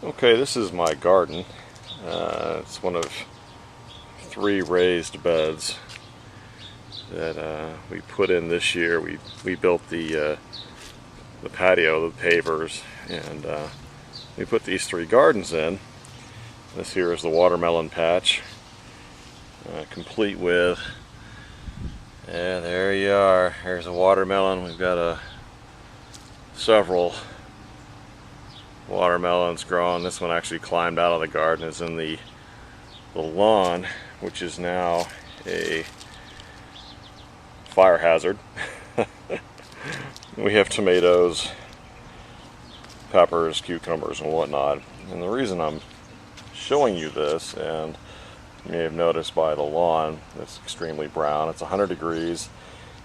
Okay, this is my garden. It's one of 3 raised beds that we put in this year. We built the patio, the pavers, and we put these 3 gardens in. This here is the watermelon patch, complete with. And there you are. There's a watermelon. We've got several watermelons growing. This one actually climbed out of the garden. Is in the lawn, which is now a fire hazard. We have tomatoes, peppers, cucumbers, and whatnot. And the reason I'm showing you this, and you may have noticed by the lawn, it's extremely brown. It's 100 degrees.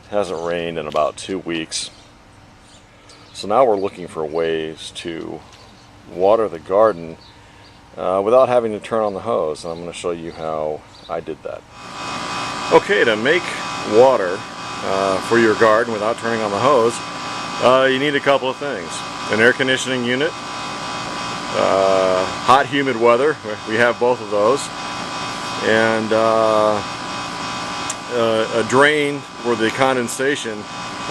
It hasn't rained in about 2 weeks. So now we're looking for ways to water the garden without having to turn on the hose. And I'm going to show you how I did that. Okay, to make water for your garden without turning on the hose, you need a couple of things. An air conditioning unit, hot humid weather, we have both of those, and a drain where the condensation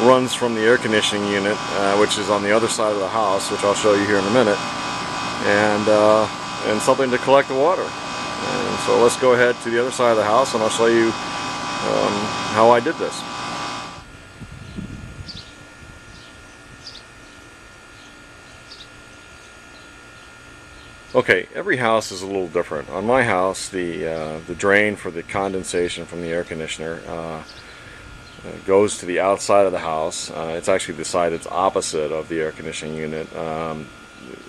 runs from the air conditioning unit, which is on the other side of the house, which I'll show you here in a minute, and something to collect the water. And so let's go ahead to the other side of the house and I'll show you how I did this. Okay, every house is a little different. On my house, the drain for the condensation from the air conditioner goes to the outside of the house. It's actually the side that's opposite of the air conditioning unit.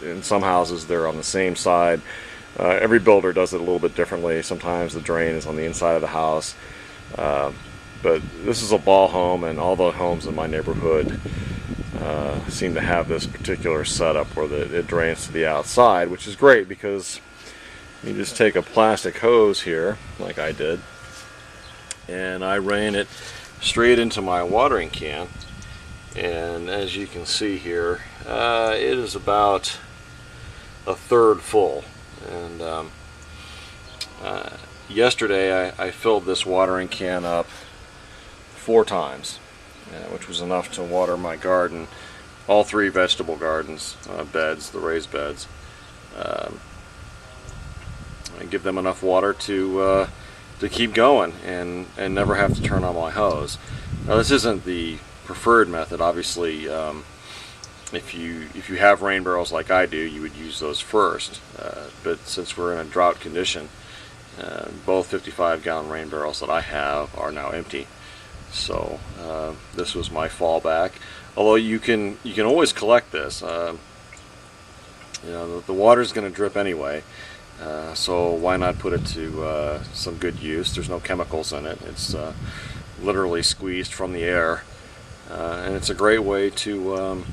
In some houses they're on the same side. Every builder does it a little bit differently. Sometimes the drain is on the inside of the house. But this is a ball home, and all the homes in my neighborhood seem to have this particular setup where it drains to the outside, which is great because you just take a plastic hose here, like I did, and I ran it straight into my watering can. And as you can see here, it is about a third full. And yesterday I filled this watering can up 4 times, which was enough to water my garden, all 3 vegetable gardens, beds, the raised beds, and give them enough water to keep going and never have to turn on my hose. Now, this isn't the preferred method. Obviously, if you have rain barrels like I do, you would use those first. But since we're in a drought condition, both 55-gallon rain barrels that I have are now empty. So this was my fallback. Although you can always collect this. You know, the water's going to drip anyway. So why not put it to some good use? There's no chemicals in it. It's literally squeezed from the air, and it's a great way to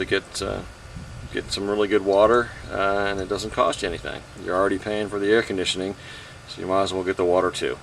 get some really good water, and it doesn't cost you anything. You're already paying for the air conditioning, so you might as well get the water too.